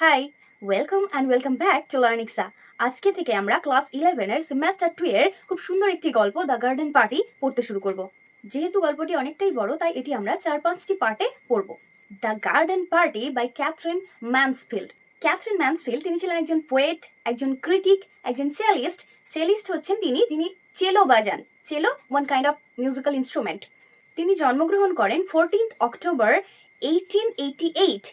High, welcome back to Learnixa. আজকে থেকে আমরা ক্লাস 11 এর সেমেস্টার 2 এর খুব সুন্দর একটি গল্প দ্য গার্ডেন পার্টি পড়তে শুরু করব। যেহেতু গল্পটি অনেকটাই বড়, তাই এটি আমরা 4-5টি পার্টে পড়ব। The garden party by Katherine Mansfield. Katherine Mansfield তিনি ছিলেন একজন পোয়েট, একজন ক্রিটিক, একজন চেলিস্ট। চেলিস্ট হচ্ছেন তিনি যিনি চেলো বাজান। চেলো one kind of musical instrument. তিনি জন্মগ্রহণ করেন 14 অক্টোবর 1888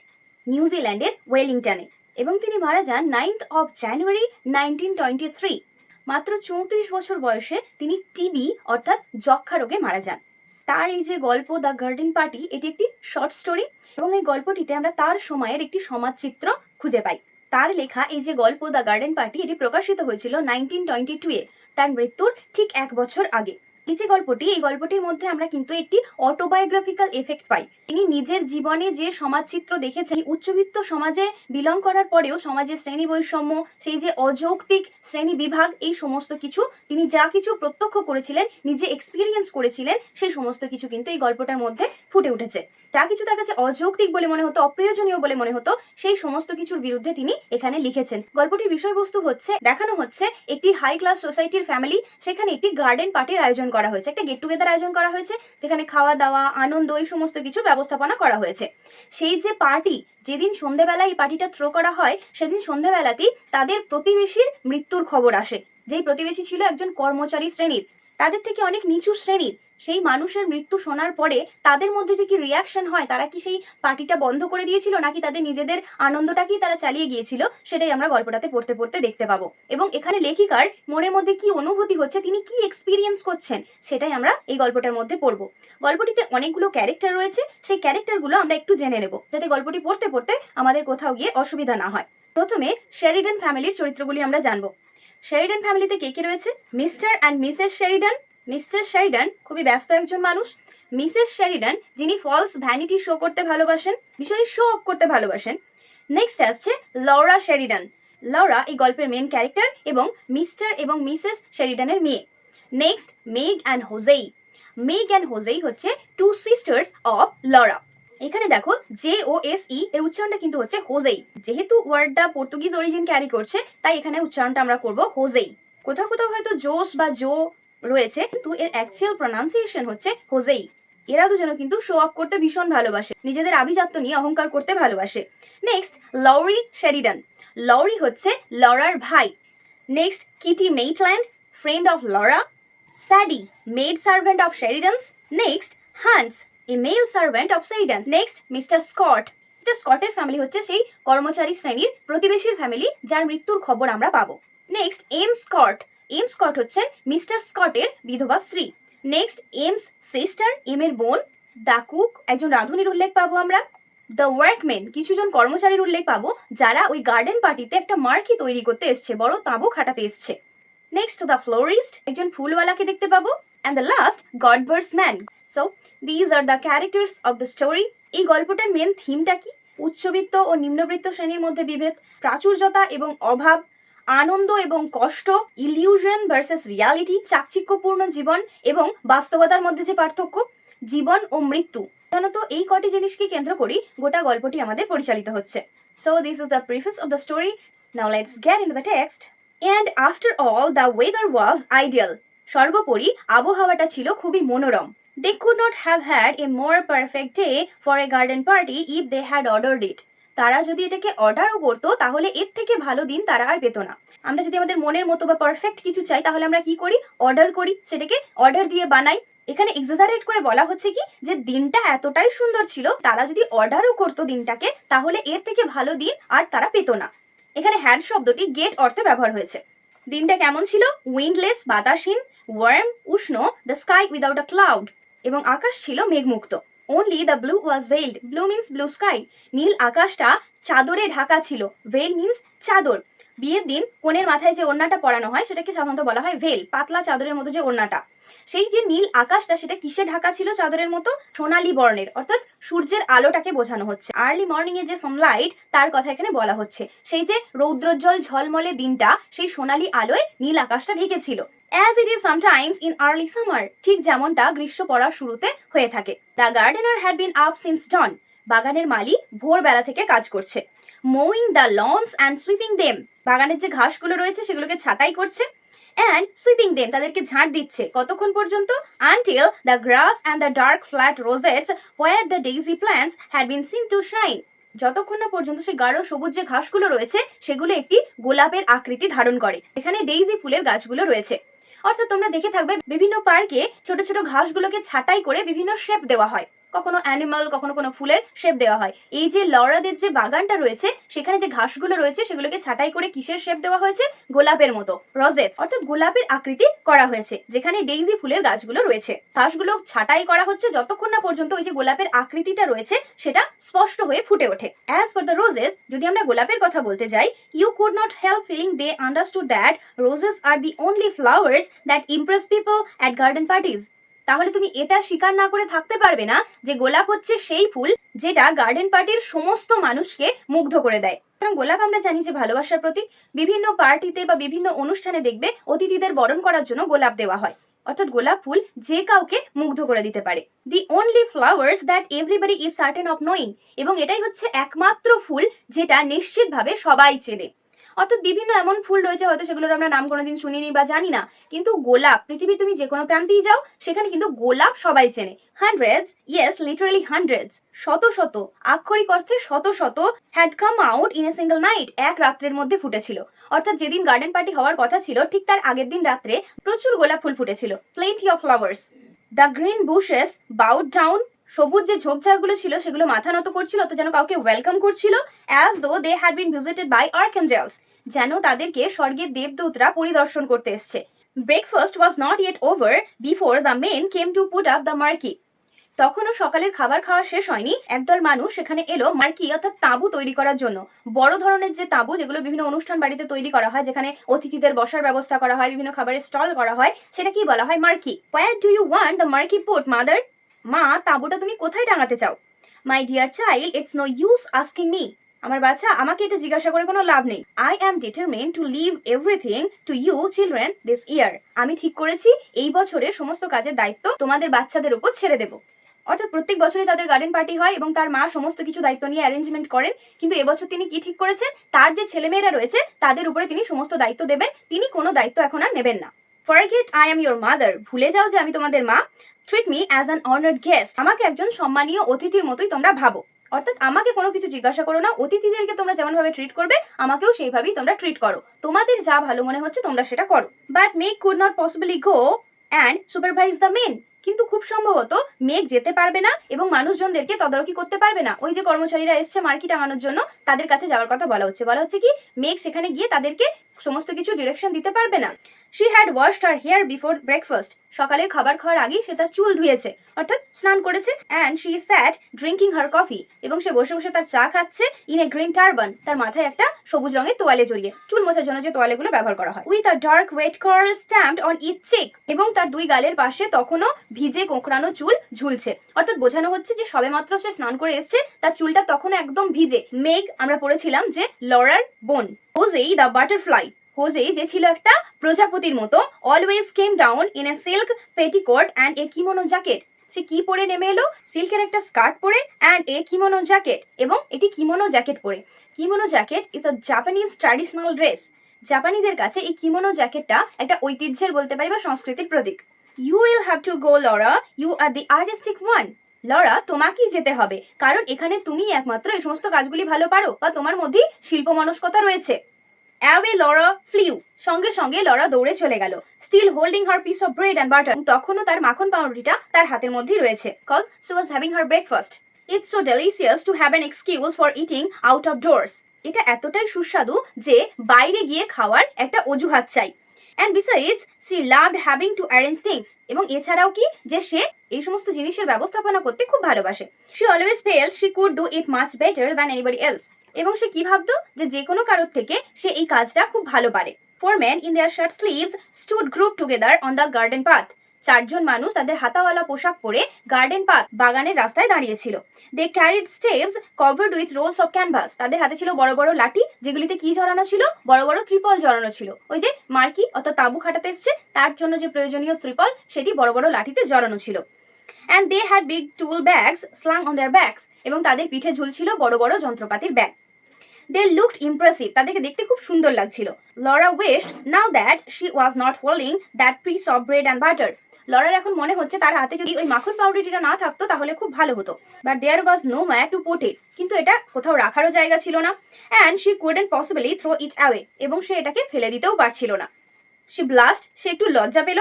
নিউজিল্যান্ডের ওয়েলিংটনে এবং তিনি মারা যান 9 জানুয়ারি 1923। মাত্র 34 বছর বয়সে তিনি টিবি অর্থাৎ যক্ষা রোগে মারা যান। তার এই যে গল্প দ্য গার্ডেন পার্টি, এটি একটি শর্ট স্টোরি এবং এই গল্পটিতে আমরা তার সময়ের একটি সমাজচিত্র খুঁজে পাই। তার লেখা এই যে গল্প দ্য গার্ডেন পার্টি, এটি প্রকাশিত হয়েছিল 1922-এ, তার মৃত্যুর ঠিক 1 বছর আগে। এই যে গল্পটি, এই গল্পটির মধ্যে আমরা কিন্তু একটি অটোবায়োগ্রাফিক্যাল এফেক্ট পাই। তিনি নিজের জীবনে যে সমাজচিত্র দেখেছেন, উচ্চবিত্ত সমাজে বিলং করার পরেও সমাজের শ্রেণী বৈষম্য, সেই যে অযৌক্তিক শ্রেণী বিভাগ, এই সমস্ত কিছু তিনি যা কিছু প্রত্যক্ষ করেছিলেন, নিজে এক্সপিরিয়েন্স করেছিলেন, সেই সমস্ত কিছু কিন্তু এই গল্পটার মধ্যে ফুটে উঠেছে। যা কিছু তার কাছে অযৌক্তিক বলে মনে হতো, অপ্রয়োজনীয় বলে মনে হতো, সেই সমস্ত কিছুর বিরুদ্ধে তিনি এখানে লিখেছেন। গল্পটির বিষয়বস্তু হচ্ছে, দেখানো হচ্ছে একটি হাই ক্লাস সোসাইটির ফ্যামিলি, সেখানে একটি গার্ডেন পার্টির আয়োজন করা হয়েছে, একটা গেট টুগেদার আয়োজন করা হয়েছে, যেখানে খাওয়া দাওয়া, আনন্দ, এই সমস্ত কিছুর ব্যবস্থাপনা করা হয়েছে। সেই যে পার্টি, যেদিন সন্ধ্যেবেলায় এই পার্টিটা থ্রো করা হয়, সেদিন সন্ধ্যেবেলাতেই তাদের প্রতিবেশীর মৃত্যুর খবর আসে। যেই প্রতিবেশী ছিল একজন কর্মচারী শ্রেণীর, তাদের থেকে অনেক নিচু শ্রেণীর, সেই মানুষের মৃত্যু শোনার পরে তাদের মধ্যে যে কি রিয়াকশন হয়, তারা কি সেই পার্টিটা বন্ধ করে দিয়েছিল নাকি তাদের নিজেদের আনন্দটাকেই তারা চালিয়ে গিয়েছিল, সেটাই আমরা গল্পটাতে পড়তে পড়তে দেখতে পাবো। এবং এখানে লেখিকার মনের মধ্যে কি অনুভূতি হচ্ছে, তিনি কি এক্সপিরিয়েন্স করছেন, সেটাই আমরা এই গল্পটার মধ্যে পড়বো। গল্পটিতে অনেকগুলো ক্যারেক্টার রয়েছে, সেই ক্যারেক্টারগুলো আমরা একটু জেনে নেব, যাতে গল্পটি পড়তে পড়তে আমাদের কোথাও গিয়ে অসুবিধা না হয়। প্রথমে শেরিডান ফ্যামিলির চরিত্রগুলি আমরা জানবো। শেরিডান ফ্যামিলিতে কে কে রয়েছে? Mister and Mrs Sheridan. Mister Sheridan খুবই ব্যস্ত একজন মানুষ। মিসেস শেরিডান যিনি ফলস ভ্যানিটি শো করতে ভালোবাসেন, ভীষণই শো অফ করতে ভালোবাসেন। নেক্সট আসছে লরা শেরিডান। লরা এই গল্পের মেন ক্যারেক্টার এবং মিস্টার এবং মিসেস শেরিডানের মেয়ে। Next Meg and Jose. Meg and Jose হচ্ছে 2 সিস্টার্স অফ লরা। এখানে দেখো JOSE এর উচ্চারণটা কিন্তু হচ্ছে হোজেই। যেহেতু ওয়ার্ডটা পর্তুগিজ অরিজিন ক্যারি করছে, তাই এখানে উচ্চারণটা আমরা করব হোজেই। কোথাও কোথাও হয়তো জোস বা জো রয়েছে, কিন্তু এর অ্যাকচুয়াল প্রনাউন্সিয়েশন হচ্ছে হোজেই। এরা দুজনও কিন্তু শো অফ করতে ভীষণ ভালোবাসে, নিজেদের আভিজাত্য নিয়ে অহংকার করতে ভালোবাসে। Next Laurie Sheridan. লরি হচ্ছে লরার ভাই। Next Kitty Maitland, friend of Laura. Sadie, maid servant of Sheridans. Next Hans, a male servant of Sheridans. Next Mr Scott. Mr স্কটের ফ্যামিলি হচ্ছে সেই কর্মচারী শ্রেণীর প্রতিবেশীর ফ্যামিলি যার মৃত্যুর খবর আমরা পাবো। Next M Scott. M Scott হচ্ছেন মিস্টার স্কটের বিধবা স্ত্রী। নেক্সট এমস সিস্টার, এম এর বোন। দ্য কুক, একজন রাঁধুনির উল্লেখ পাবো আমরা। দ্য ওয়ার্কম্যান, কিছুজন কর্মচারীর উল্লেখ পাবো যারা ওই গার্ডেন পার্টিতে একটা মার্কি তৈরি করতে এসছে, বড় তাঁবু খাটাতে এসছে। নেক্সট দ্য ফ্লোরিস্ট, একজন ফুলওয়ালাকে দেখতে পাবো। And the last Godber's man. So these are the characters of the story. এই গল্পটার মেন থিমটা কি? উচ্চবিত্ত ও নিম্নবিত্ত শ্রেণীর মধ্যে বিভেদ, প্রাচুর্যতা এবং অভাব, আনন্দ এবং কষ্ট, ইলিউশন ভার্সেস রিয়ালিটি, চাকচিক্যপূর্ণ জীবন এবং বাস্তবতার মধ্যে যে পার্থক্য, জীবন ও মৃত্যু। সাধারণত এই কটি জিনিসকে কেন্দ্র করি গোটা গল্পটি আমাদের পরিচালিত হচ্ছে। So this is the preface of the story. Now let's get into the text. And after all, the weather was ideal. সর্বোপরি আবহাওয়াটা ছিল খুবই মনোরম। They could not have had a more perfect day for a garden party if they had ordered it. তারা যদি এটাকে অর্ডারও করতো, তাহলে এর থেকে ভালো দিন তারা আর পেত না। আমরা যদি আমাদের মনের মতো বা পারফেক্ট কিছু চাই, তাহলে আমরা কি করি? অর্ডার করি, সেটাকে অর্ডার দিয়ে বানাই। এখানে এক্সাজারেট করে বলা হচ্ছে কি, যে দিনটা এতটাই সুন্দর ছিল, তারা যদি অর্ডারও করতো দিনটাকে, তাহলে এর থেকে ভালো দিন আর তারা পেত না। এখানে হ্যাড শব্দটি গেট অর্থে ব্যবহার হয়েছে। দিনটা কেমন ছিল? উইন্ডলেস, বাতাসহীন। ওয়ার্ম, উষ্ণ। The sky without a cloud, এবং আকাশ ছিল মেঘমুক্ত। Only the blue was veiled. Blue means blue sky. নীল আকাশটা চাদরে ঢাকা ছিল। ভেল মিন্স চাদর। বিয়ের দিন কনের মাথায় যে ওড়নাটা পরানো হয়, সেটাকে সাধারণত বলা হয় ভেল, পাতলা চাদরের মতো যে ওড়নাটা। সেই যে নীল আকাশটা, সেটা কিসে ঢাকা ছিল চাদরের মতো? সোনালী বর্ণের, অর্থাৎ সূর্যের আলোটাকে বোঝানো হচ্ছে। আর্লি মর্নিং এ যে সানলাইট, তার কথা এখানে বলা হচ্ছে। সেই যে রৌদ্রোজ্জ্বল ঝলমলে দিনটা, সেই সোনালী আলোয় নীল আকাশটা ঢেকেছিল। As it is sometimes in early summer, ঠিক যেমনটা গ্রীষ্ম পড়ার শুরুতে হয়ে থাকে। The gardener had been up since dawn, বাগানের মালি ভোরবেলা থেকে কাজ করছে। mowing the lawns and sweeping them, বাগানের যে ঘাসগুলো রয়েছে সেগুলোকে ছাঁটাই করছে, and sweeping them, তাদেরকে ঝাঁট দিচ্ছে। কতক্ষণ পর্যন্ত? until the grass and the dark flat rosettes where the daisy plants had been seen to shine, যতক্ষণ না পর্যন্ত সেই গাঢ় সবুজ যে ঘাসগুলো রয়েছে সেগুলো একটি গোলাপের আকৃতি ধারণ করে। এখানে ডেইজি ফুলের গাছগুলো রয়েছে। অর্থাৎ তোমরা দেখে থাকবে বিভিন্ন পার্কে ছোট ছোট ঘাসগুলোকে ছাঁটাই করে বিভিন্ন শেপ দেওয়া হয়, কখনো অ্যানিমাল, কখনো কোনো ফুলের শেপ দেওয়া হয়। এই যে লরাদের যে বাগানটা রয়েছে সেখানে যে ঘাসগুলো রয়েছে সেগুলোকে ছাঁটাই করে কিসের শেপ দেওয়া হয়েছে? গোলাপের মতো, রোজেটস, অর্থাৎ গোলাপের আকৃতি করা হয়েছে যেখানে ডেইজি ফুলের গাছগুলো রয়েছে। ঘাসগুলো ছাঁটাই করা হচ্ছে যতক্ষণ না পর্যন্ত ওই যে গোলাপের আকৃতিটা রয়েছে সেটা স্পষ্ট হয়ে ফুটে ওঠে। অ্যাজ ফর দ্য রোজেস, যদি আমরা গোলাপের কথা বলতে যাই, you could not help feeling they understood that roses are the only flowers that impress people at garden parties. তাহলে তুমি এটা স্বীকার না করে থাকতে পারবে না যে গোলাপ হচ্ছে সেই ফুল যেটা গার্ডেন পার্টির সমস্ত মানুষকে মুগ্ধ করে দেয়। কারণ গোলাপ আমরা জানি যে ভালোবাসার প্রতীক। বিভিন্ন পার্টিতে বা বিভিন্ন অনুষ্ঠানে দেখবে অতিথিদের বরণ করার জন্য গোলাপ দেওয়া হয়। অর্থাৎ গোলাপ ফুল যে কাউকে মুগ্ধ করে দিতে পারে। দি only flowers that everybody is certain of knowing, এবং এটাই হচ্ছে একমাত্র ফুল যেটা নিশ্চিতভাবে সবাই চেনে। অর্থাৎ বিভিন্ন এমন ফুল রয়েছে হয়তো সেগুলোর আমরা নাম কোনোদিন শুনিনি বা জানি না, কিন্তু গোলাপ, পৃথিবীর তুমি যে কোনো প্রান্তেই যাও সেখানে কিন্তু গোলাপ সবাই চেনে। হান্ড্রেডস, ইয়েস লিটারালি হান্ড্রেডস, শত শত, আক্ষরিক অর্থে শত শত, had come out in a single night, এক রাত্রের মধ্যে ফুটেছিল। অর্থাৎ যেদিন গার্ডেন পার্টি হওয়ার কথা ছিল ঠিক তার আগের দিন রাত্রে প্রচুর গোলাপ ফুল ফুটেছিল। Plenty of flowers. The green bushes bowed down, সবুজ যে ঝোপঝাড়গুলো ছিল সেগুলো মাথা নত করছিল, অত যেন কাউকে ওয়েলকাম করছিল। As though they had been visited by archangels, যেন তাদেরকে স্বর্গের দেবদূতরা পরিদর্শন করতে এসছে। Breakfast was not yet over before the men came to put up the marquee, তখনও সকালের খাবার খাওয়া শেষ হয়নি, একদল মানুষ সেখানে এলো মার্কি অর্থাৎ তাঁবু তৈরি করার জন্য। বড় ধরনের যে তাঁবু যেগুলো বিভিন্ন অনুষ্ঠান বাড়িতে তৈরি করা হয়, যেখানে অতিথিদের বসার ব্যবস্থা করা হয়, বিভিন্ন খাবারের স্টল করা হয়, সেটা কি বলা হয়? Marquee. Where do you want the marquee put mother, মা তাঁবুটা তুমি কোথায় টাঙাতে চাও? My dear child, it's no use asking me, আমার বাচ্চা আমাকে এটা জিজ্ঞাসা করে কোনো লাভ নেই। I am determined to leave everything to you children this year, আমি ঠিক করেছি এই বছরে সমস্ত কাজের দায়িত্ব তোমাদের বাচ্চাদের উপর ছেড়ে দেবো। অর্থাৎ প্রত্যেক বছরই তাদের গার্ডেন পার্টি হয় এবং তার মা সমস্ত কিছু দায়িত্ব নিয়ে অ্যারেঞ্জমেন্ট করেন, কিন্তু এবছর তিনি কি ঠিক করেছেন? তার যে ছেলেমেয়েরা রয়েছে তাদের উপরে তিনি সমস্ত দায়িত্ব দেবেন, তিনি কোনো দায়িত্ব এখন আর নেবেন না। Forget I am your mother, ভুলে যাও যে আমি তোমাদের মা। Treat me as an honoured guest, আমাকে একজন সম্মানীয় অতিথির মতোই তোমরা ভাবো। অর্থাৎ আমাকে কোনো কিছু জিজ্ঞাসা করো না, অতিথিদেরকে তোমরা যেমন ভাবে ট্রিট করবে আমাকেও সেইভাবেই তোমরা ট্রিট করো, তোমাদের যা ভালো মনে হচ্ছে তোমরা সেটা করো। But Meg could not possibly go and supervise the men, কিন্তু খুব সম্ভবত মেঘ যেতে পারবে না এবং মানুষজনদেরকে তদারকি করতে পারবে না। ওই যে কর্মচারীরা এসছে মার্কি টাঙানোর জন্য তাদের কাছে যাওয়ার কথা বলা হচ্ছে কি মেঘ সেখানে গিয়ে তাদেরকে সমস্ত কিছু ডিরেকশন দিতে পারবে না। She had washed her here before breakfast, সকালের খাবার খাওয়ার আগেই সে তার চুল ধুয়েছে, অর্থাৎ স্নান করেছে। And she sat drinking her coffee, এবং সে বসে বসে তার চা খাচ্ছে। ইন এ গ্রিন টার্বান, তার মাথায় একটা সবুজ রঙের তোয়ালে জড়িয়ে, চুল মোছার জন্য যে তোয়ালেগুলো ব্যবহার করা হয়। With a dark wet curl stamped on each cheek, এবং তার দুই গালের পাশে তখনও ভিজে কোঁকড়ানো চুল ঝুলছে, অর্থাৎ বোঝানো হচ্ছে যে সবেমাত্র সে স্নান করে এসছে, তার চুলটা তখনও একদম ভিজে। মেঘ আমরা পড়েছিলাম যে লরার বোন। হোজেই দ্য বাটারফ্লাই, হোজেই যে ছিল একটা প্রজাপতির মতো, always came down in a silk petticoat and a kimono jacket, সে কি পরে নেমে এলো? সিল্কের একটা স্কার্ট পরে অ্যান্ড এ কিমোনো জ্যাকেট, এবং এটি কিমোনো জ্যাকেট পরে। Kimono jacket is a Japanese traditional dress, জাপানিদের কাছে এই কিমোনো জ্যাকেটটা একটা ঐতিহ্যের বলতে পারি বা সংস্কৃতির প্রতীক। You will have to go Laura, you are the artistic one, Laura তোমাকেই যেতে হবে, কারণ এখানে তুমি একমাত্র এই সমস্ত কাজগুলি ভালো পারো বা তোমার মধ্যে শিল্প মনস্কতা রয়েছে। অ্যাওয়ে লরা ফ্লিউ, সঙ্গে সঙ্গে লরা দৌড়ে চলে গেল। Still holding her piece of bread and butter, তখনও তার মাখন পাউরুটিটা তার হাতের মধ্যেই রয়েছে। Cause she was having her breakfast. It's so delicious to have an excuse for eating out of doors, এটা এতটাই সুস্বাদু যে বাইরে গিয়ে খাওয়ার একটা অজুহাত চাই। And besides she loved having to arrange things, এবং এছাড়াও কি যে সে এই সমস্ত জিনিসের ব্যবস্থাপনা করতে খুব ভালোবাসে। She always felt she could do it much better than anybody else, এবং সে কি ভাবতো যে কোনো কারোর থেকে সে এই কাজটা খুব ভালো পারে। 4 men in their shirt sleeves stood grouped together on the garden path, 4 জন মানুষ তাদের হাতাওয়ালা পোশাক পরে গার্ডেন পাথ বাগানের রাস্তায় দাঁড়িয়েছিল। They carried staves covered with rolls of canvas, তাদের হাতে ছিল বড় বড় লাঠি যেগুলিতে কি জড়ানো ছিল? বড় বড় ত্রিপল জড়ানো ছিল। ওই যে মার্কি অর্থাৎ তাঁবু খাটাতে এসছে তার জন্য যে প্রয়োজনীয় ত্রিপল সেটি বড় বড় লাঠিতে জড়ানো ছিল। And they had big tool bags slung on their backs, এবং তাদের পিঠে ঝুলছিল বড় বড় যন্ত্রপাতির ব্যাগ। দে লুকড ইমপ্রেসিভ, তাদেরকে দেখতে খুব সুন্দর লাগছিল। Laura wished now that she was not holding that piece of bread and butter, Lawler এখন মনে হচ্ছে তার হাতে যদি ওই মাখন পাউরুটিটা না থাকতো তাহলে খুব ভালো হতো। But there was no where to put it, কিন্তু এটা কোথাও রাখারও জায়গা ছিল না। And she couldn't possibly throw it away, এবং সে এটাকে ফেলে দিতেও পারছিল না। She blushed, সে একটু লজ্জা পেল,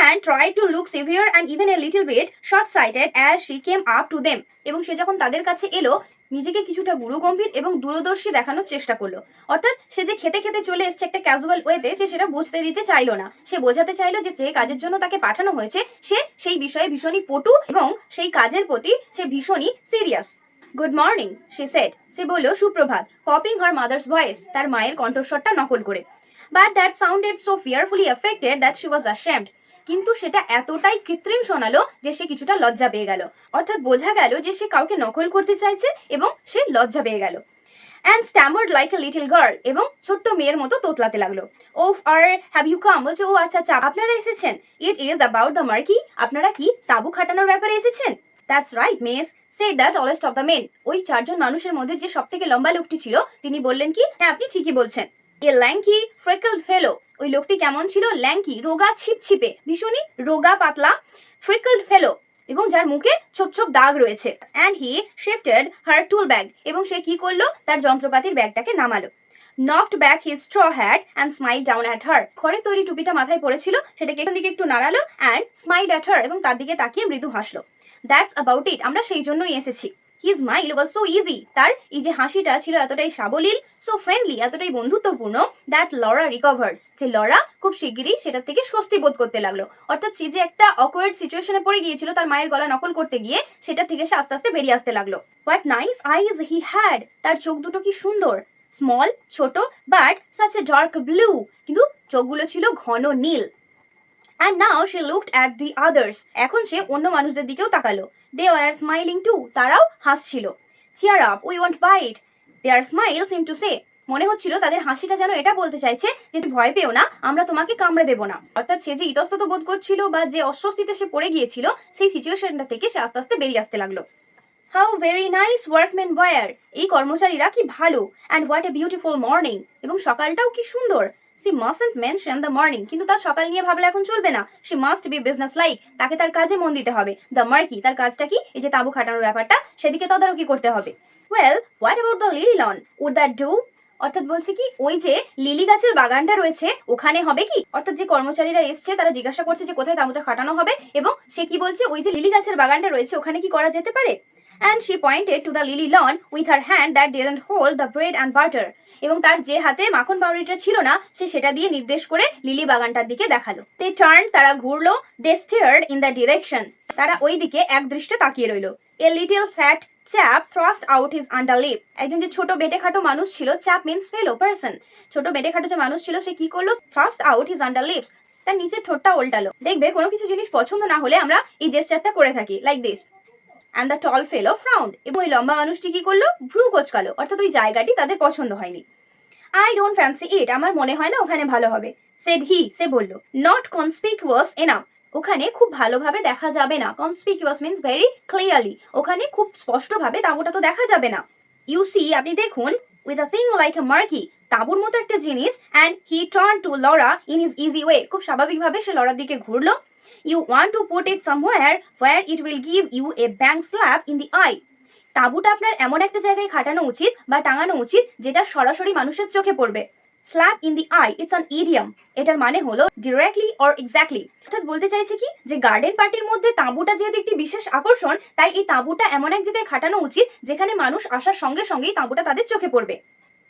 and tried to look severe and even a little bit short-sighted as she came up to them, এবং সে যখন তাদের কাছে এলো নিজেকে কিছুটা গুরুগম্ভীর এবং দূরদর্শী দেখানোর চেষ্টা করলো। অর্থাৎ সে যে খেতে খেতে চলে এসছে একটা ক্যাজুয়াল ওয়েতে, সে সেটা বুঝতে দিতে চাইলো না। সে বোঝাতে চাইলো যে যে কাজের জন্য তাকে পাঠানো হয়েছে সে সেই বিষয়ে ভীষণই পটু এবং সেই কাজের প্রতি সে ভীষণই serious. Good morning, she said, সে বলল সুপ্রভাত, কপিং হার মাদার্স ভয়েস, তার মায়ের কণ্ঠস্বরটা নকল করে। But that sounded so fearfully affected that she was ashamed, কিন্তু সেটা এতটাই কৃত্রিম শোনালো যে সে কিছুটা লজ্জা পেয়ে গেল। অর্থাৎ বোঝা গেল যে সে কাউকে নকল করতে চাইছে এবং সে লজ্জা পেয়ে গেল। And stammered like a little girl, এবং ছোট্ট মেয়ের মতো তোতলাতে লাগলো। Oh, have you come, বলছে ও আচ্ছা আচ্ছা আপনারা এসেছেন। It is about the marquee, আপনারা কি তাঁবু খাটানোর ব্যাপারে এসেছেন? That's right, miss, said the tallest of the men, ওই চারজন মানুষের মধ্যে যে সবথেকে লম্বা লোকটি ছিল তিনি বললেন কি, হ্যাঁ আপনি ঠিকই বলছেন। এ ল্যাঙ্কি ফ্রেকল্ড ফেলো, ওই লোকটি কেমন ছিল? ল্যাঙ্কি, রোগা ছিপছিপে, ভীষণই রোগা পাতলা, ফ্রিকল্ড ফেলো, এবং যার মুখে ছোপ ছোপ দাগ রয়েছে। And he shifted her tool bag, এবং সে কি করলো তার যন্ত্রপাতির ব্যাগটাকে নামালো। Knocked back his straw hat and smile down at her, খড়ের তৈরি টুপিটা মাথায় পড়েছিল সেটাকে এখান দিকে একটু নাড়ালো অ্যান্ড স্মাইল অ্যাট হার, এবং তার দিকে তাকিয়ে মৃদু হাসলো। দ্যাটস অ্যাবাউট ইট, আমরা সেই জন্যই এসেছি। His smile was so easy, তার এই যে হাসিটা ছিল এতটাই সাবলীল, so friendly, এতটাই বন্ধুত্বপূর্ণ, that Laura recovered, যে লরা খুব শিগগিরই সেটা থেকে স্বস্তি বোধ করতে লাগলো। অর্থাৎ সে যে একটা awkward সিচুয়েশনে পড়ে গিয়েছিল তার মায়ের গলা নকল করতে গিয়ে, সেটা থেকে সে আস্তে আস্তে বেরিয়ে আসতে লাগলো। What nice eyes he had, তার চোখ দুটো কি সুন্দর, স্মল ছোট, but such a dark blue, কিন্তু চোখগুলো ছিল ঘন নীল। And now she looked at the others, এখন সে অন্য মানুষদের দিকেও তাকালো। They were smiling too, তারাও হাসছিল। Cheer up, we won't bite, their smile seemed to say, মনে হচ্ছিল তাদের হাসিটা যেন এটা বলতে চাইছে যে তুমি ভয় পেও না, আমরা তোমাকে কামড়ে দেব না। অর্থাৎ সে যে ইতস্তত বোধ করছিল বা যে অস্বস্তিতে সে পড়ে গিয়েছিল সেই সিচুয়েশনটা থেকে সে আস্তে আস্তে বেরিয়ে আসতে লাগলো। How very nice workmen were, এই কর্মচারীরা কি ভালো, and what a beautiful morning, এবং সকালটাও কি সুন্দর। She mustn't mention the morning, কিন্তু তার সকাল নিয়ে ভাবলে এখন চলবে না। She must be business like, তাকে তার কাজে মন দিতে হবে। The marquee, তার কাজটা কি, এই যে তাঁবু খাটানোর ব্যাপারটা সেদিকে তদারকি করতে হবে। Well, what about the lily lawn, would that do? অর্থাৎ বলছে কি ওই যে লিলি গাছের বাগানটা রয়েছে ওখানে হবে কি, অর্থাৎ যে কর্মচারীরা এসছে তারা জিজ্ঞাসা করছে যে কোথায় তাঁবুটা খাটানো হবে, এবং সে কি বলছে ওই যে লিলি গাছের বাগানটা রয়েছে ওখানে কি করা যেতে পারে। And she pointed to the lily lawn with her hand that didn't hold the bread and butter, এবং তার যে হাতে মাখন পাউরুটিটা ছিল না সে সেটা দিয়ে নির্দেশ করে লিলি বাগানটার দিকে দেখালো। They turned, তারা ঘুরলো। They stared in that direction, তারা ওই দিকে এক দৃষ্টে তাকিয়ে রইলো। A little fat chap thrust out his underlip, একজন যে ছোট বেটেখাটো মানুষ ছিল, chap means fellow person, ছোট বেটেখাটো যে মানুষ ছিল সে কি করলো, thrust out his underlips, তার নিচের ঠোঁটটা উল্টালো। দেখবে কোনো কিছু জিনিস পছন্দ না হলে আমরা এই জেস্টারটা করে থাকি, like this. And the tall fellow frowned, এবং ওই লম্বা মানুষটি কি করলো, ভ্রু কোচকালো, অর্থাৎ ওই জায়গাটি তাদের পছন্দ হয়নি। I don't fancy it, আমার মনে হয় না ওখানে ভালো হবে। Said he, সে বলল। Not conspicuous enough, ওখানে খুব ভালোভাবে দেখা যাবে না। Conspicuous means very clearly, ওখানে খুব স্পষ্টভাবে তাঁবুটা তো দেখা যাবে না। You see, আপনি দেখুন, with a thing like a marquee, তাঁবুর মতো একটা জিনিস, and he turned to Laura in his easy way, খুব স্বাভাবিকভাবে সে লরার দিকে ঘুরলো। You want to put it somewhere where it will give you a bang slap in the eye, তাঁবুটা আপনার এমন একটা জায়গায় খাটানো উচিত বা টাঙানো উচিত যেটা সরাসরি মানুষের চোখে পড়বে। Slap in the eye, it's an idiom, এটার মানে হলো directly or exactly, অর্থাৎ বলতে চাইছে কি যে গার্ডেন পার্টির মধ্যে তাঁবুটা যেহেতু একটি বিশেষ আকর্ষণ, তাই এই তাঁবুটা এমন এক জায়গায় খাটানো উচিত যেখানে মানুষ আসার সঙ্গে সঙ্গেই তাঁবুটা তাদের চোখে পড়বে।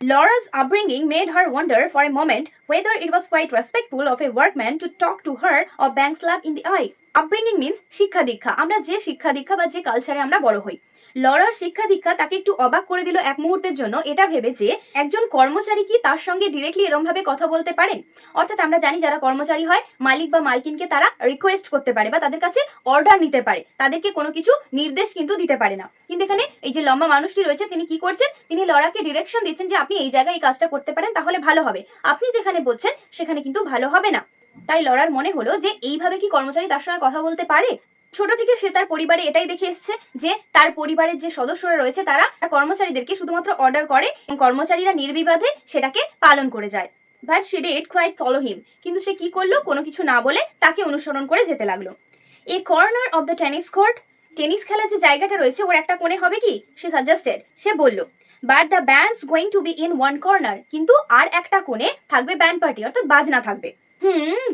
Laura's upbringing made her wonder for a moment whether it was quite respectful of a workman to talk to her or bang slap in the eye. Upbringing means শিক্ষা দীক্ষা, আমরা যে শিক্ষা দীক্ষা বা যে কালচারে আমরা বড় হই। লরার শিক্ষা দীক্ষা তাকে একটু অবাক করে দিল এক মুহূর্তের জন্য, এটা ভেবে যে একজন কর্মচারী কি তার সঙ্গে ডিরেক্টলি এরম ভাবে কথা বলতে পারেন। অর্থাৎ আমরা জানি যারা কর্মচারী হয় মালিক বা মালকিনকে তারা রিকোয়েস্ট করতে পারে বা তাদের কাছে অর্ডার নিতে পারে, তাদেরকে কোনো কিছু নির্দেশ কিন্তু দিতে পারে না। কিন্তু এখানে এই যে লম্বা মানুষটি রয়েছে তিনি কি করছেন, তিনি লরাকে ডিরেকশন দিচ্ছেন যে আপনি এই জায়গায় এই কাজটা করতে পারেন তাহলে ভালো হবে, আপনি যেখানে বলছেন সেখানে কিন্তু ভালো হবে না। তাই লরার মনে হলো যে এইভাবে কি কর্মচারী তার সঙ্গে কথা বলতে পারে। ছোট থেকে সে তার পরিবারে এটাই দেখে এসছে যে তার পরিবারের যে সদস্যরা রয়েছে তারা কর্মচারীদেরকে শুধুমাত্র অর্ডার করে এবং কর্মচারীরা নির্বিবাদে সেটাকে পালন করে যায়। But she did quite follow him, কিন্তু সে কি করলো, কোনো কিছু না বলে তাকে অনুসরণ করে যেতে লাগলো। এ corner of the tennis court, tennis খেলার যে জায়গাটা রয়েছে ওর একটা কোণে হবে কি, সে সাজেস্টেড, সে বলল। But the bands going to be in one corner, কিন্তু আর একটা কোণে থাকবে ব্যান্ড পার্টি, অর্থাৎ বাজনা থাকবে।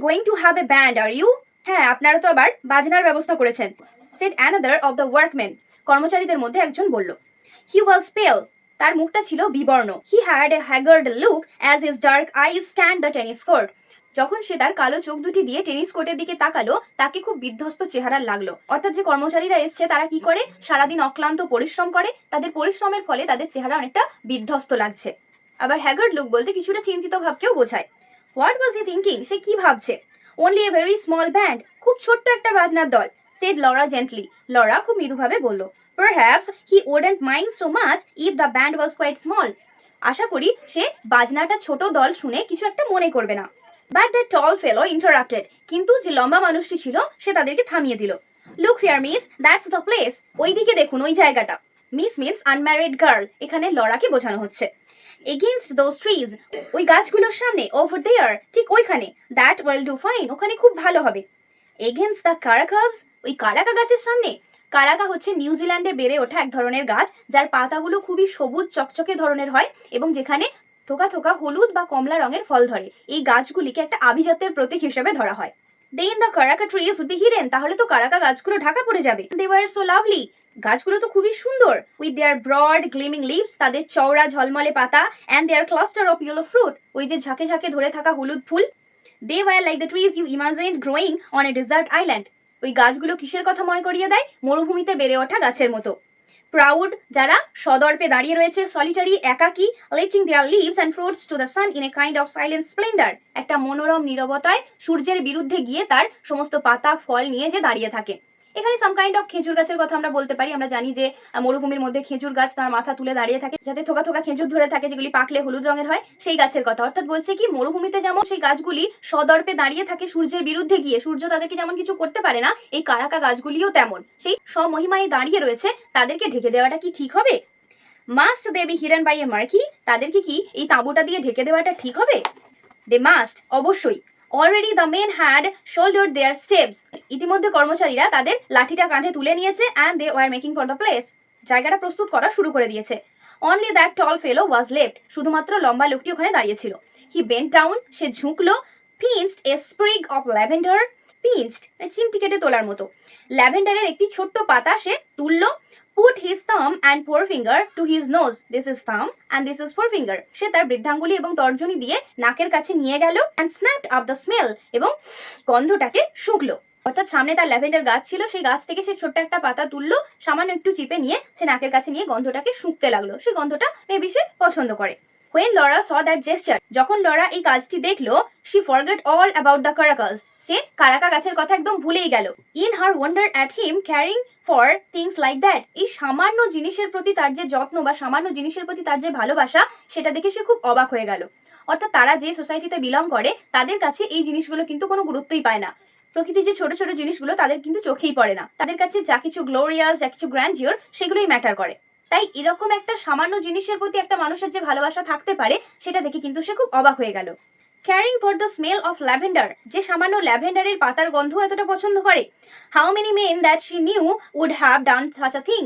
Going to have a band are you, হ্যাঁ আপনারা তো আবার বাজনার ব্যবস্থা করেছেন, said another of the workman, কর্মচারীদের মধ্যে একজন বলল। হি ওয়াজ পেল, তার মুখটা ছিল বিবর্ণ। He had a haggard look as his dark eyes scanned the tennis court, যখন সে তার কালো চোখ দুটি দিয়ে টেনিস কোর্টের দিকে তাকালো তাকে খুব বিধ্বস্ত চেহারার লাগলো। অর্থাৎ যে কর্মচারীরা এসছে তারা কি করে, সারাদিন অক্লান্ত পরিশ্রম করে, তাদের পরিশ্রমের ফলে তাদের চেহারা অনেকটা বিধ্বস্ত লাগছে। আবার হ্যাগার্ড লুক বলতে কিছুটা চিন্তিত ভাবকেও বোঝায়। হোয়াট ওয়াজ হি থিঙ্কিং, সে কি ভাবছে। Only a very small band, খুব ছোট্ট একটা বাজনার দল, সেড লরা জেন্টলি, লরা খুব মৃদুভাবে বলল। Perhaps he wouldn't mind so much if the band was quite small, আশা করি সে বাজনাটা ছোট দল শুনে কিছু একটা মনে করবে না। But the tall fellow interrupted, কিন্তু যে লম্বা মানুষটি ছিল সে তাদেরকে থামিয়ে দিল। Look here miss, that's the place, ওই দিকে দেখুন, ওই জায়গাটা। মিস মিন্স আনম্যারিড গার্ল, এখানে লরাকে বোঝানো হচ্ছে। এগেইনস্ট দোজ ট্রিজ, ওই গাছগুলোর সামনে, ওভার দেয়ার, ঠিক ওইখানে, দ্যাট উইল ডু ফাইন, ওখানে খুব ভালো হবে। এগেইনস্ট দ্য কারাকাস, ওই কারাকা গাছের সামনে। কারাকা হচ্ছে নিউজিল্যান্ডে বেড়ে ওঠা এক ধরনের গাছ যার পাতাগুলো খুবই সবুজ চকচকে ধরনের হয় এবং যেখানে থোকা থোকা হলুদ বা কমলা রঙের ফল ধরে। এই গাছগুলিকে একটা আভিজাত্যের প্রতীক হিসেবে ধরা হয়। Then the karaka trees would be hidden, তাহলে তো কারাকা গাছগুলো ঢাকা পড়ে যাবে। দে ওয়ার সো লাভলি, গাছগুলো তো খুবই সুন্দর। With their broad gleaming leaves, তাদের চওড়া ঝলমলে পাতা, and their cluster of yellow fruit, ওই যে ঝাঁকে ঝাঁকে ধরে থাকা হলুদ ফুল। They were like the trees you imagined growing on a desert island, ওই গাছগুলো কিসের কথা মনে করিয়ে দেয়, মরুভূমিতে বেড়ে ওঠা গাছের মতো। প্রাউড, যারা সদর্পে দাঁড়িয়ে রয়েছে। সলিটারি, একাকী, lifting their leaves and fruits to the sun in a kind of silent splendour, একটা মনোরম নীরবতায় সূর্যের বিরুদ্ধে গিয়ে তার সমস্ত পাতা ফল নিয়ে যে দাঁড়িয়ে থাকে। এখানে সাম কাইন্ড অফ খেজুর গাছের কথা আমরা বলতে পারি। আমরা জানি যে মরুভূমির মধ্যে খেজুর গাছ তার মাথা তুলে দাঁড়িয়ে থাকে, যাতে থোকা থোকা খেজুর ধরে থাকে, যেগুলি পাকলে হলুদ রঙের হয়, সেই গাছের কথা। অর্থাৎ বলছে কি, মরুভূমিতে যেমন সেই গাছগুলি সদর্পে দাঁড়িয়ে থাকে সূর্যের বিরুদ্ধে গিয়ে, সূর্য তাদেরকে যেমন কিছু করতে পারে না, এই কারাকা গাছগুলিও তেমন সেই স্বমহিমায় দাঁড়িয়ে রয়েছে। তাদেরকে ঢেকে দেওয়াটা কি ঠিক হবে? Must they be hidden by a marquee, তাদেরকে কি এই তাঁবুটা দিয়ে ঢেকে দেওয়াটা ঠিক হবে? দে মাস্ট, অবশ্যই। Already the men had shouldered their steps, ইতিমধ্যে কর্মচারীরা তাদের লাঠিটা কাঁধে তুলে নিয়েছে। And they were making for the place, জায়গাটা প্রস্তুত করা শুরু করে দিয়েছে। Only that tall fellow was left, শুধুমাত্র লম্বা লোকটি ওখানে দাঁড়িয়েছিল। হি বেন্ট ডাউন, সে ঝুঁকলো। Pinched a sprig of lavender, পিঞ্চড চিমটি কেটে তোলার মতো, ল্যাভেন্ডারের একটি ছোট্ট পাতা সে তুললো। Put his thumb and forefinger to his nose, this is thumb and this is forefinger, সে তার বৃদ্ধাঙ্গুলি এবং তর্জনী দিয়ে নাকের কাছে নিয়ে গেল। and snapped up the smell, এবং গন্ধটাকে শুঁকলো। অর্থাৎ সামনে তার ল্যাভেন্ডার গাছ ছিল, সেই গাছ থেকে সে ছোট্ট একটা পাতা তুললো, সামান্য একটু চিপে নিয়ে সে নাকের কাছে নিয়ে গন্ধটাকে শুঁকতে লাগলো। সেই গন্ধটা মেবি সে পছন্দ করে। When Laura saw that gesture, যখন লরা এই কাজটি দেখলো, she forgot all about the caracas, সে কারাকা গাছের কথা একদম ভুলেই গেল। In her wonder at him caring for things like that, এই সামান্য জিনিসের প্রতি তার যে যত্ন বা সামান্য জিনিসের প্রতি তার যে ভালোবাসা, সেটা দেখে সে খুব অবাক হয়ে গেল। অর্থাৎ তারা যে সোসাইটিতে বিলং করে তাদের কাছে এই জিনিসগুলো কিন্তু কোনো গুরুত্বই পায় না। প্রকৃতির যে ছোট ছোট জিনিসগুলো তাদের কিন্তু চোখেই পড়ে না। তাদের কাছে যা কিছু গ্লোরিয়াস, যা কিছু গ্র্যান্ডিওর, সেগুলোই ম্যাটার করে। তাই এরকম একটা সামান্য জিনিসের প্রতি একটা মানুষের যে ভালোবাসা থাকতে পারে, সেটা দেখে কিন্তু সে খুব অবাক হয়ে গেল। Caring for the smell of lavender, যে সামান্য ল্যাভেন্ডারের পাতার গন্ধ এতটা পছন্দ করে। How many men that she knew would have done such a thing,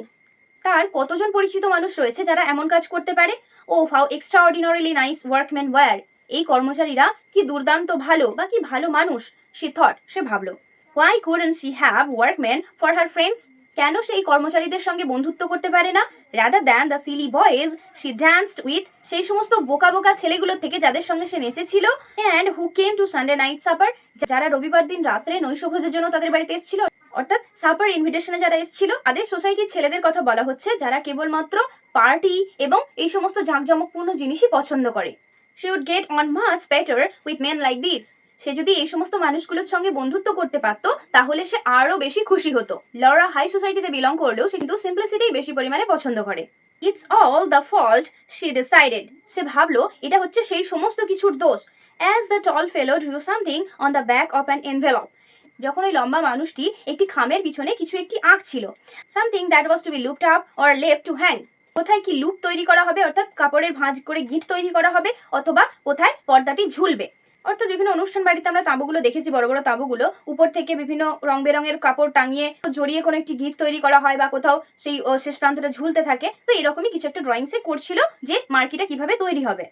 তার কতজন পরিচিত মানুষ রয়েছে যারা এমন কাজ করতে পারে। ও হাউ এক্সট্রাঅর্ডিনারিলি নাইস ওয়ার্কম্যান ওয়্যার, এই কর্মচারীরা কি দুর্দান্ত ভালো বা কি ভালো মানুষ, সে থট, সে ভাবলো। Why couldn't she have workman for her friends, কেন সেই কর্মচারীদের সঙ্গে বন্ধুত্ব করতে পারে না। Rather than the silly boys she danced with, সেই সমস্ত বোকা বোকা ছেলেগুলোর থেকে যাদের সঙ্গে সে নেচেছিল। And who came to Sunday night supper, যারা রবিবার দিন রাত্রে নৈশভোজের জন্য তাদের বাড়িতে এসেছিল। অর্থাৎ সাপার ইনভিটেশনে যারা এসেছিল তাদের সোসাইটির ছেলেদের কথা বলা হচ্ছে, যারা কেবলমাত্র পার্টি এবং এই সমস্ত জাঁকজমকপূর্ণ জিনিসই পছন্দ করে। She would get on much better with men like this, সে যদি এই সমস্ত মানুষগুলোর সঙ্গে বন্ধুত্ব করতে পারতো তাহলে সে আরো বেশি খুশি হতো। লরা হাই সোসাইটিতে বিলং করলেও সে কিন্তু সিম্পলিসিটিই বেশি পরিমাণে পছন্দ করে। It's all the fault she decided, সে ভাবলো এটা হচ্ছে সেই সমস্ত কিছুর দোষ। As the tall fellow drew something on the back of an envelope, যখন ওই লম্বা মানুষটি একটি খামের পিছনে কিছু একটি আঁকছিল। Something that was to be looked up or left to hang. কোথায় কি লুপ তৈরি করা হবে, অর্থাৎ কাপড়ের ভাঁজ করে গিঁট তৈরি করা হবে, অথবা কোথায় পর্দাটি ঝুলবে। অর্থাৎ বিভিন্ন অনুষ্ঠান বাড়িতে আমরা তাঁবুগুলো দেখেছি, বড় বড় তাঁবুগুলো উপর থেকে বিভিন্ন রং বেরঙের কাপড় টাঙিয়ে জড়িয়ে কোনো একটি গিঁট তৈরি করা হয় বা কোথাও সেই শেষ প্রান্তটা ঝুলতে থাকে। তো এরকমই কিছু একটা ড্রয়িংসে করছিল যে মার্কিটা কিভাবে তৈরি হবে।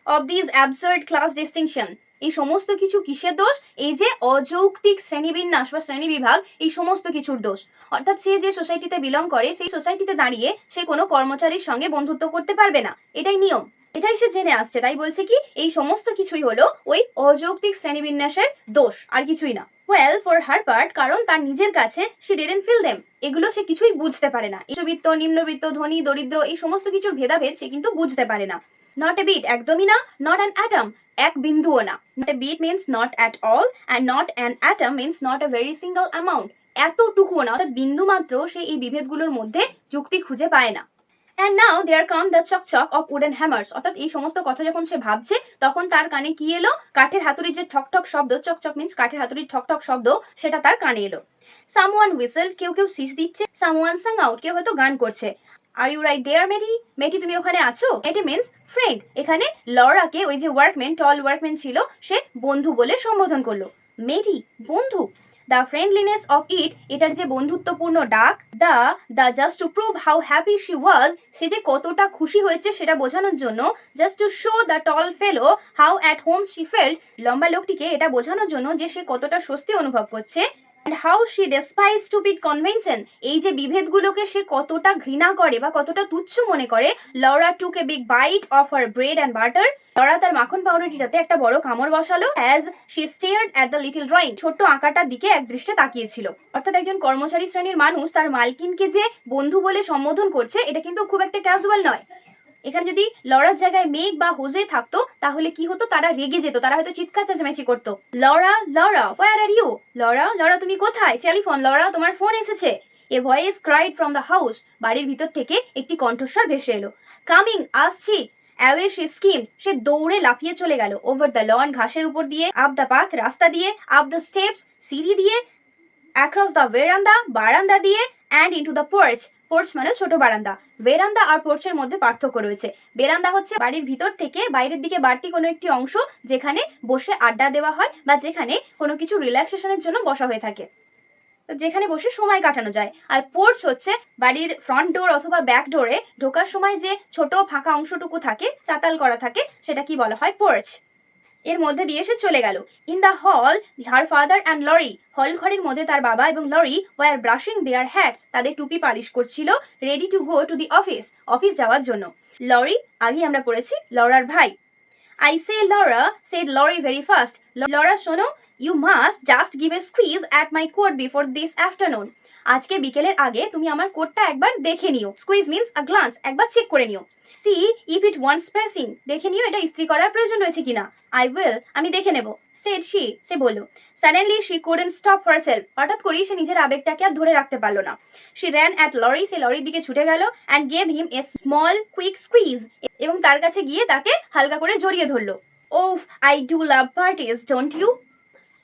Of this absurd class distinction, এই সমস্ত কিছু কিসের দোষ? এই যে অযৌক্তিক শ্রেণীবিন্যাস বা শ্রেণী বিভাগ, এই সমস্ত কিছুর দোষ। অর্থাৎ সে যে সোসাইটিতে বিলং করে সেই সোসাইটিতে দাঁড়িয়ে সে কোনো কর্মচারীর সঙ্গে বন্ধুত্ব করতে পারবে না, এটাই নিয়ম, এটাই সে জেনে আসছে। তাই বলছে কি এই সমস্ত কিছুই হলো ওই অযৌক্তিক শ্রেণীবিন্যাসের দোষ, আর কিছুই না। ওয়েল ফর হার পার্ট, কারণ তার নিজের কাছে সে ডিডন্ট ফিল দেম, এগুলো সে কিছুই বুঝতে পারে না। উচ্চবিত্ত, নিম্নবিত্ত, ধনী, দরিদ্র, এই সমস্ত কিছুর ভেদাভেদ সে কিন্তু বুঝতে পারে না। নট এ বিট, একদমই না। নট অ্যান অ্যাটম, এক বিন্দুও না। Not a bit means not at all, and not an atom means not a very single amount, এতটুকুও না, অর্থাৎ বিন্দু মাত্র সে এই বিভেদগুলোর মধ্যে যুক্তি খুঁজে পায় না। And now there come the Chak Chak of wooden hammers, অর্থাৎ এই সমস্ত কথা যখন সে ভাবছে তখন তার কানে কি এলো? কাঠের হাতুড়ির যে ঠক ঠক শব্দ, চক চক মিন্স কাঠের হাতুড়ির ঠক ঠক শব্দ, সেটা তার কানে এলো। Someone whistled, কেউ কেউ শীষ দিচ্ছে। Someone sang out, কেউ হয়তো গান করছে। Are you right there, মেটি? মেটি তুমি ওখানে আছো? মেটি মিন্স ফ্রেন্ড। এখানে লরাকে ওই যে ওয়ার্কম্যান, টল ওয়ার্কম্যান ছিল, সে বন্ধু বলে সম্বোধন করলো। মেটি, বন্ধু। দ্য ফ্রেন্ডলিনেস অফ ইট, এটার যে বন্ধুত্বপূর্ণ ডাক। The just to prove how happy she was, সে যে কতটা খুশি হয়েছে সেটা বোঝানোর জন্য। Just to show the tall fellow how at home she felt, লম্বা লোকটিকে এটা বোঝানোর জন্য যে সে কতটা স্বস্তি অনুভব করছে। And how she despises stupid convention, এই যে বিভেদগুলোকে সে কতটা ঘৃণা করে বা কতটা তুচ্ছ মনে করে। Laura took a big bite of her bread and butter, Laura তার মাখন পাউরুটিটাতে একটা বড় কামড় বসালো। As she stared at the little drawing, ছোট্ট আঁকাটার দিকে এক দৃষ্টে তাকিয়েছিল। অর্থাৎ একজন কর্মচারী শ্রেণীর মানুষ তার মালকিনকে যে বন্ধু বলে সম্বোধন করছে, এটা কিন্তু খুব একটা ক্যাজুয়াল নয়। এখানে যদি লরার জায়গায় মেঘ বা হোজে থাকতো তাহলে কি হতো? তারা রেগে যেত, তারা হয়তো চিৎকার চেঁচামেচি করতো। Laura, Laura, where are you? Laura, Laura তুমি কোথায়? টেলিফোন, লরা তোমার ফোন এসেছে। A voice cried from the house, বাড়ির ভিতর থেকে একটি কণ্ঠস্বর ভেসে এলো। কামিং, আসছি। অ্যাওয়ে শি স্কিম, সে দৌড়ে লাফিয়ে চলে গেল। ওভার দ্য লন, ঘাসের উপর দিয়ে। আপ দ্য পাথ, রাস্তা দিয়ে। আপ দ্য স্টেপস, সিঁড়ি দিয়ে। অ্যাক্রস দ্য ভেরান্দা, বারান্দা দিয়ে। And into the porch, porch মানে ছোট বারান্দা। বেরান্দা আর পোর্চের মধ্যে পার্থক্য রয়েছে। বেরান্দা হচ্ছে বাড়ির ভিতর থেকে বাইরের দিকে বাড়তি কোনো একটি অংশ, যেখানে বসে আড্ডা দেওয়া হয় বা যেখানে কোনো কিছু রিল্যাক্সেশনের জন্য বসা হয়ে থাকে, যেখানে বসে সময় কাটানো যায়। আর পোর্চ হচ্ছে বাড়ির ফ্রন্ট ডোর অথবা ব্যাক ডোরে ঢোকার সময় যে ছোট ফাঁকা অংশটুকু থাকে, চাতাল করা থাকে, সেটা কি বলা হয়? পোর্চ। এর মধ্যে দিয়ে সে চলে গেল। In the hall, her father and lorry, হল ঘরের মধ্যে তার বাবা এবং Laurie were brushing their hats, তাদের টুপি পালিশ করছিল। Ready to go to the office, office যাওয়ার জন্য। লরি, আগে আমরা পড়েছি লরার ভাই। I say Laura, said Laurie very fast, Laura শোনো, you must just give a squeeze at my coat before this afternoon, আজকে বিকেলের আগে তুমি আমার কোটটা একবার দেখে নিও। স্কুইজ মিন্স আ গ্লান্স, একবার চেক করে নিও। See if it wants pressing, দেখে নিও এটা ইস্ত্রি করার প্রয়োজন রয়েছে কিনা। আই উইল, আমি দেখে নেব। সেড শি, সে বলল। Suddenly she couldn't stop herself, হঠাৎ করেই সে নিজের আবেগটাকে আর ধরে রাখতে পারলো না। শি র্যান অ্যাট লরি, সে লরির দিকে ছুটে গেল। And gave him a small quick squeeze, এবং তার কাছে গিয়ে তাকে হালকা করে জড়িয়ে ধরলো। ওফ, I do love parties, don't you,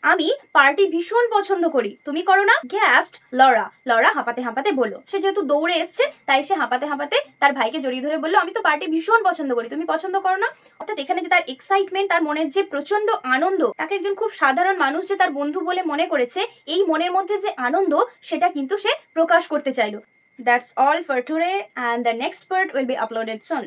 আমি পার্টি ভীষণ পছন্দ করি, তুমি করো না? গ্যাস্পড লরা, লরা হাঁপাতে হাঁপাতে বলল। সে যেহেতু দৌড়ে এসছে তাই সে হাঁপাতে হাঁপাতে তার ভাইকে জড়িয়ে ধরে বললো, আমি তো পার্টি ভীষণ পছন্দ করি, তুমি পছন্দ করো না? অর্থাৎ এখানে যে তার এক্সাইটমেন্ট, তার মনের যে প্রচন্ড আনন্দ, তাকে একজন খুব সাধারণ মানুষ যে তার বন্ধু বলে মনে করেছে, এই মনের মধ্যে যে আনন্দ, সেটা কিন্তু সে প্রকাশ করতে চাইলো। That's all for today and the next part will be uploaded soon.